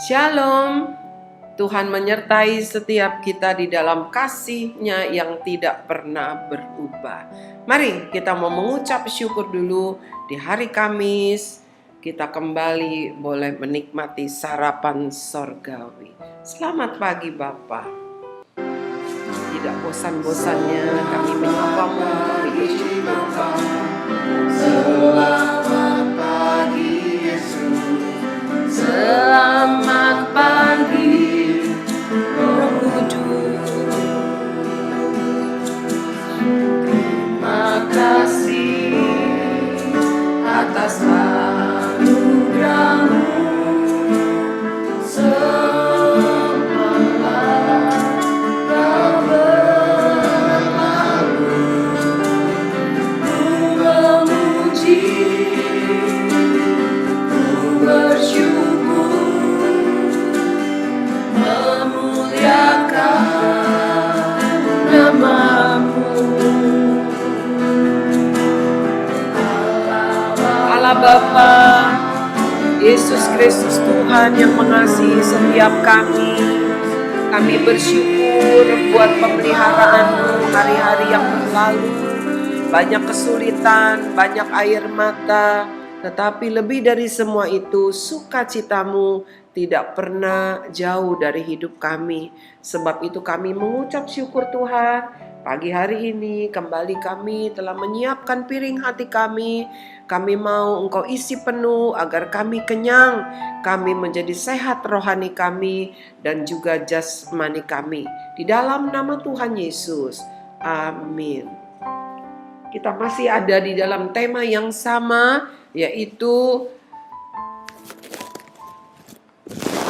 Shalom, Tuhan menyertai setiap kita di dalam kasih-Nya yang tidak pernah berubah. Mari kita mau mengucap syukur dulu di hari Kamis. Kita kembali boleh menikmati sarapan sorgawi. Selamat pagi Bapa. Tidak bosan-bosannya kami menyapamu, kami bersyukur Bapa. Selamat pagi Yesus, Selamat pagi Roh Kudus. Terima kasih atas anugerah-Mu. Semalam Kau berlalu, Ku memuji, Ku bersyukur, memuliakan nama-Mu. Allah Bapa, Yesus Kristus Tuhan yang mengasihi setiap kami. Kami bersyukur buat pemeliharaan-Mu hari-hari yang berlalu. Banyak kesulitan, banyak air mata, tetapi lebih dari semua itu, sukacita-Mu tidak pernah jauh dari hidup kami. Sebab itu kami mengucap syukur Tuhan. Pagi hari ini kembali kami telah menyiapkan piring hati kami. Kami mau Engkau isi penuh agar kami kenyang. Kami menjadi sehat rohani kami dan juga jasmani kami. Di dalam nama Tuhan Yesus. Amin. Kita masih ada di dalam tema yang sama, yaitu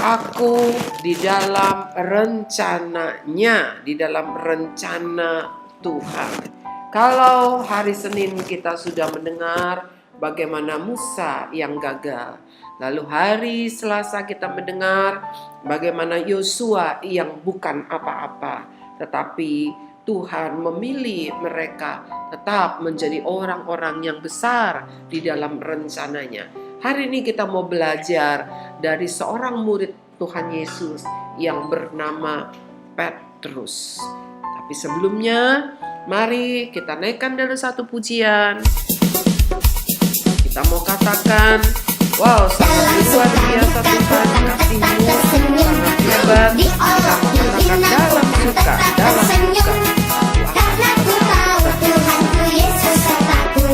aku di dalam rencananya, di dalam rencana Tuhan. Kalau hari Senin kita sudah mendengar bagaimana Musa yang gagal. Lalu hari Selasa kita mendengar bagaimana Yosua yang bukan apa-apa. Tetapi Tuhan memilih mereka tetap menjadi orang-orang yang besar di dalam rencananya. Hari ini kita mau belajar dari seorang murid Tuhan Yesus yang bernama Petrus. Tapi sebelumnya, mari kita naikkan dulu satu pujian. Kita mau katakan, wow, sangat luar biasa Tuhan, kasih-Mu sangat hebat. Kita mau katakan dalam suka, dalam suka. karena ku tahu Tuhanku Yesus sertaku.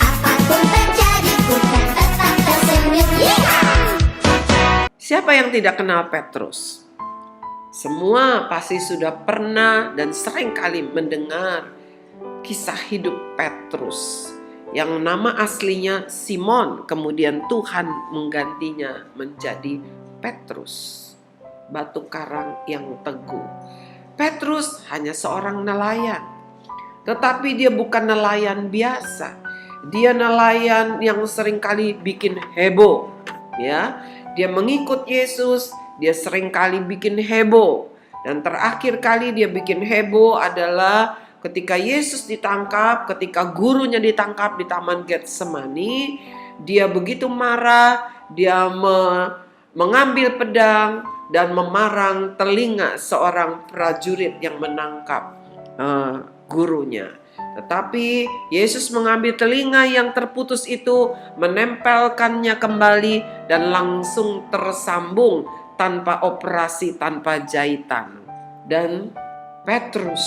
Apapun terjadi ku kan tetap tersenyum. Siapa yang tidak kenal Petrus? Semua pasti sudah pernah dan sering kali mendengar kisah hidup Petrus yang nama aslinya Simon, kemudian Tuhan menggantinya menjadi Petrus, batu karang yang teguh. Petrus hanya seorang nelayan, tetapi dia bukan nelayan biasa. Dia nelayan yang seringkali bikin heboh, ya. Dia mengikut Yesus, dia seringkali bikin heboh. Dan terakhir kali dia bikin heboh adalah ketika Yesus ditangkap, ketika gurunya ditangkap di Taman Getsemani. Dia begitu marah, dia mengambil pedang dan memarang telinga seorang prajurit yang menangkap gurunya. Tetapi Yesus mengambil telinga yang terputus itu, menempelkannya kembali dan langsung tersambung tanpa operasi, tanpa jahitan. Dan Petrus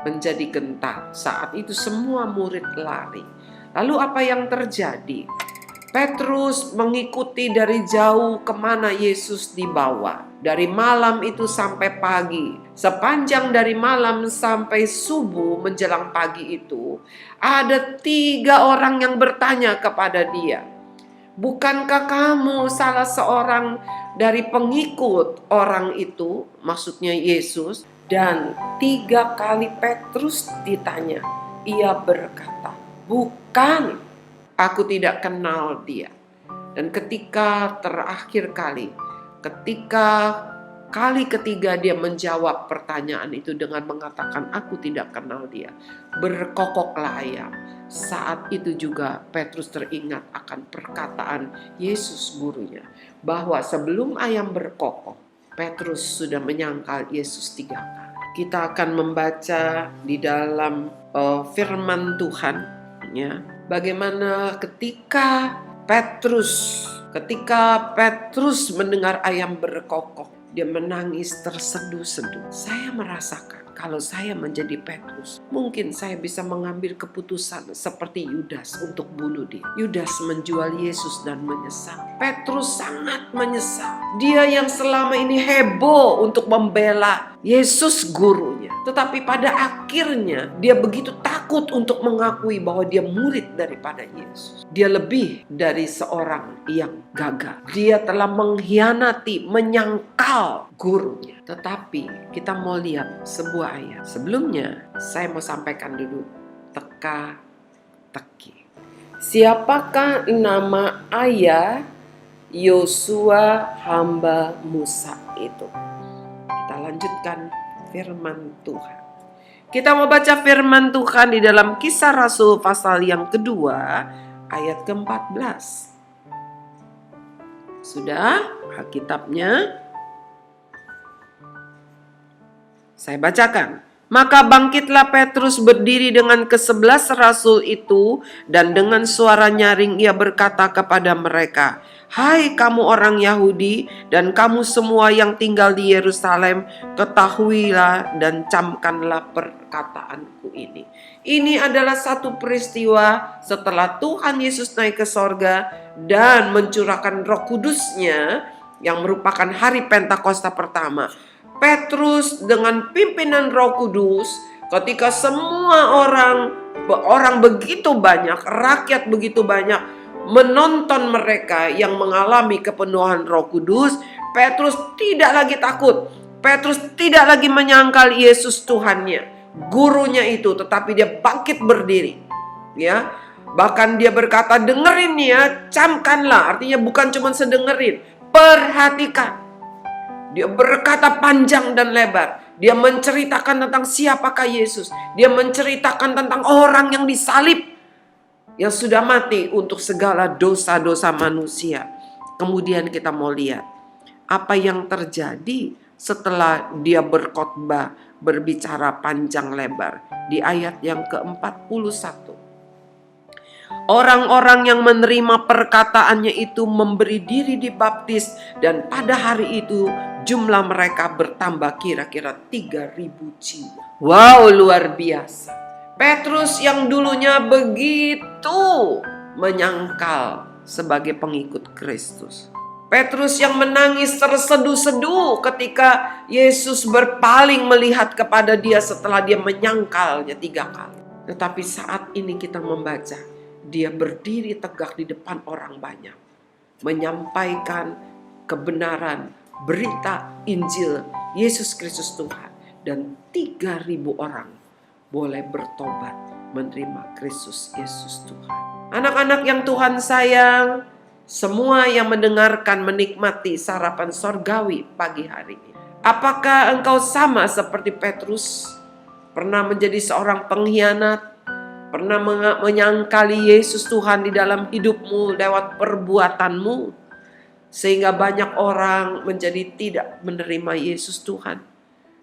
menjadi gentar. Saat itu semua murid lari. Lalu apa yang terjadi? Petrus mengikuti dari jauh kemana Yesus dibawa. Dari malam itu sampai pagi. Sepanjang dari malam sampai subuh menjelang pagi itu, ada 3 orang yang bertanya kepada dia, bukankah kamu salah seorang dari pengikut orang itu, maksudnya Yesus? Dan 3 kali Petrus ditanya, ia berkata, bukan, aku tidak kenal dia. Dan ketika terakhir kali, ketika Kali ketiga dia menjawab pertanyaan itu dengan mengatakan, aku tidak kenal dia. Berkokoklah ayam. Saat itu juga Petrus teringat akan perkataan Yesus gurunya, bahwa sebelum ayam berkokok, Petrus sudah menyangkal Yesus 3 kali. Kita akan membaca di dalam firman Tuhan, ya, bagaimana ketika Petrus mendengar ayam berkokok, dia menangis terseduh-seduh. Saya merasakan kalau saya menjadi Petrus, mungkin saya bisa mengambil keputusan seperti Yudas untuk bunuh dia. Yudas menjual Yesus dan menyesal. Petrus sangat menyesal. Dia yang selama ini heboh untuk membela Yesus gurunya. Tetapi pada akhirnya dia begitu takut untuk mengakui bahwa dia murid daripada Yesus. Dia lebih dari seorang yang gagal. Dia telah mengkhianati, menyangkal gurunya. Tetapi kita mau lihat sebuah ayat. Sebelumnya saya mau sampaikan dulu teka-teki. Siapakah nama ayah Yosua hamba Musa itu? Kita lanjutkan firman Tuhan. Kita mau baca firman Tuhan di dalam Kisah Rasul pasal yang kedua ayat ke-14. Sudah Alkitabnya? Saya bacakan. Maka bangkitlah Petrus berdiri dengan ke-11 rasul itu, dan dengan suara nyaring ia berkata kepada mereka, "Hai kamu orang Yahudi dan kamu semua yang tinggal di Yerusalem, ketahuilah dan camkanlah perkataanku ini." Ini adalah satu peristiwa setelah Tuhan Yesus naik ke sorga dan mencurahkan Roh Kudus-Nya yang merupakan hari Pentakosta pertama. Petrus dengan pimpinan Roh Kudus, ketika semua orang begitu banyak, rakyat begitu banyak menonton mereka yang mengalami kepenuhan Roh Kudus, Petrus tidak lagi takut. Petrus tidak lagi menyangkal Yesus Tuhannya, gurunya itu, tetapi dia bangkit berdiri. Ya, bahkan dia berkata, dengerin ya, camkanlah, artinya bukan cuma sedengerin, perhatikan. Dia berkata panjang dan lebar. Dia menceritakan tentang siapakah Yesus. Dia menceritakan tentang orang yang disalib, yang sudah mati untuk segala dosa-dosa manusia. Kemudian kita mau lihat apa yang terjadi setelah dia berkhotbah, berbicara panjang lebar. Di ayat yang ke-41. Orang-orang yang menerima perkataannya itu memberi diri dibaptis, dan pada hari itu jumlah mereka bertambah kira-kira 3.000 jiwa. Wow, luar biasa. Petrus yang dulunya begitu menyangkal sebagai pengikut Kristus. Petrus yang menangis terseduh-seduh ketika Yesus berpaling melihat kepada dia setelah dia menyangkalnya 3 kali. Tetapi saat ini kita membaca, dia berdiri tegak di depan orang banyak, menyampaikan kebenaran, berita Injil Yesus Kristus Tuhan, dan 3.000 orang boleh bertobat menerima Kristus Yesus Tuhan. Anak-anak yang Tuhan sayang, semua yang mendengarkan menikmati sarapan sorgawi pagi hari ini. Apakah engkau sama seperti Petrus? Pernah menjadi seorang pengkhianat? Pernah menyangkali Yesus Tuhan di dalam hidupmu lewat perbuatanmu, sehingga banyak orang menjadi tidak menerima Yesus Tuhan.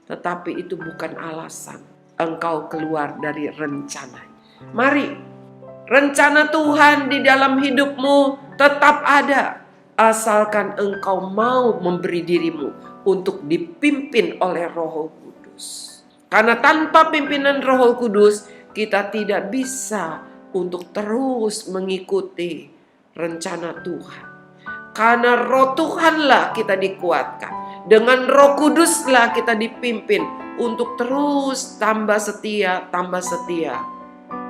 Tetapi itu bukan alasan engkau keluar dari rencana. Mari, rencana Tuhan di dalam hidupmu tetap ada, asalkan engkau mau memberi dirimu untuk dipimpin oleh Roh Kudus. Karena tanpa pimpinan Roh Kudus, kita tidak bisa untuk terus mengikuti rencana Tuhan. Karena Roh Tuhanlah kita dikuatkan. Dengan Roh Kuduslah kita dipimpin untuk terus tambah setia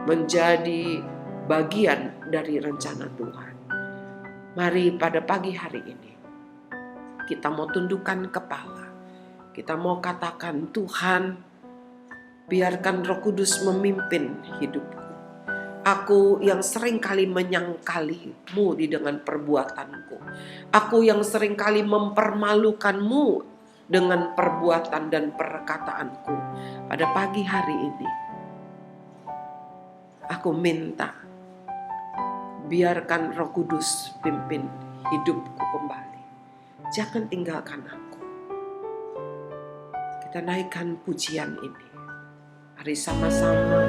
menjadi bagian dari rencana Tuhan. Mari pada pagi hari ini kita mau tundukkan kepala. Kita mau katakan, Tuhan, biarkan Roh Kudus memimpin hidupku. Aku yang seringkali menyangkalimu dengan perbuatanku. Aku yang seringkali mempermalukanmu dengan perbuatan dan perkataanku. Pada pagi hari ini, aku minta, biarkan Roh Kudus pimpin hidupku kembali. Jangan tinggalkan aku. Kita naikkan pujian ini. Mari sama-sama.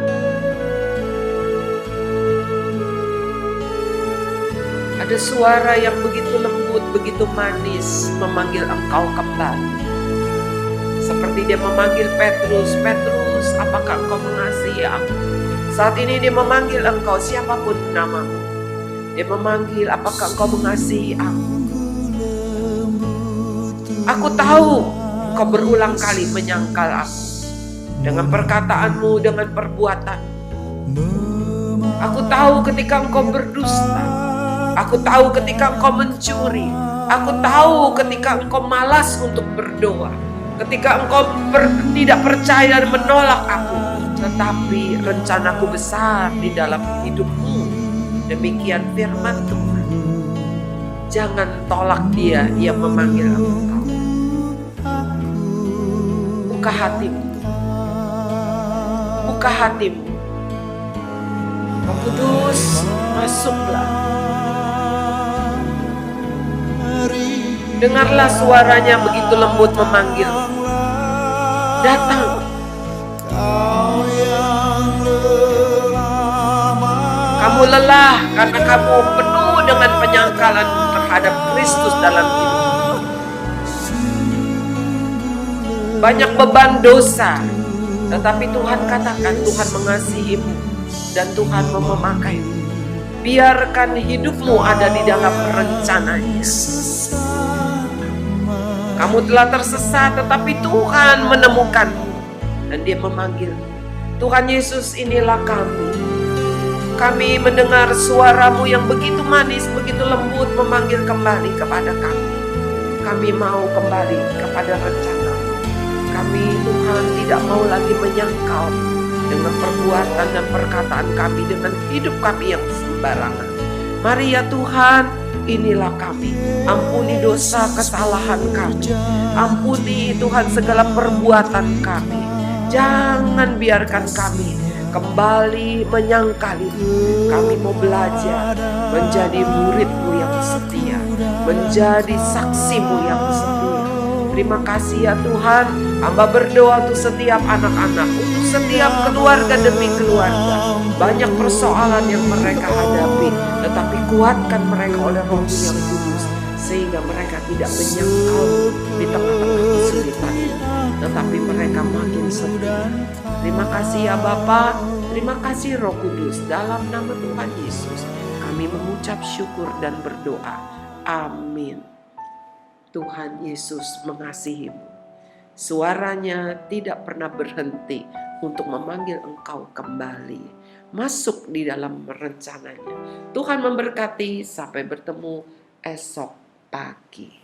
Ada suara yang begitu lembut, begitu manis memanggil engkau kembali. Seperti dia memanggil Petrus, Petrus, apakah engkau mengasihi aku? Saat ini dia memanggil engkau, siapapun namamu. Dia memanggil, apakah engkau mengasihi aku? Aku tahu engkau berulang kali menyangkal aku. Dengan perkataanmu, dengan perbuatan. Aku tahu ketika engkau berdusta. Aku tahu ketika engkau mencuri. Aku tahu ketika engkau malas untuk berdoa. Ketika engkau tidak percaya dan menolak aku. Tetapi rencanaku besar di dalam hidupmu. Demikian firman Tuhan. Jangan tolak dia yang memanggil engkau. Buka hatimu. Buka hatimu. Roh Kudus, masuklah. Dengarlah suaranya begitu lembut memanggil. Datang. Kamu lelah karena kamu penuh dengan penyangkalan terhadap Kristus dalam hidup. Banyak beban dosa. Tetapi Tuhan katakan Tuhan mengasihimu dan Tuhan mau memakaimu. Biarkan hidupmu ada di dalam rencananya. Kamu telah tersesat, tetapi Tuhan menemukanmu dan Dia memanggil. Tuhan Yesus, inilah kami. Kami mendengar suara-Mu yang begitu manis, begitu lembut memanggil kembali kepada kami. Kami mau kembali kepada rencana. Kami, Tuhan, tidak mau lagi menyangkal dengan perbuatan dan perkataan kami, dengan hidup kami yang sembarangan. Mari ya Tuhan, inilah kami. Ampuni dosa kesalahan kami. Ampuni Tuhan segala perbuatan kami. Jangan biarkan kami kembali menyangkali. Kami mau belajar menjadi murid-Mu yang setia, menjadi saksi-Mu yang setia. Terima kasih ya Tuhan. Hamba berdoa untuk setiap anak-anak, untuk setiap keluarga demi keluarga. Banyak persoalan yang mereka hadapi, tetapi kuatkan mereka oleh Roh-Mu yang kudus, sehingga mereka tidak menyangkal di tengah-tengah kesulitan, tetapi mereka makin setia. Terima kasih ya Bapa, terima kasih Roh Kudus. Dalam nama Tuhan Yesus kami mengucap syukur dan berdoa. Amin. Tuhan Yesus mengasihimu. Suaranya tidak pernah berhenti untuk memanggil engkau kembali. Masuk di dalam rencananya. Tuhan memberkati, sampai bertemu esok pagi.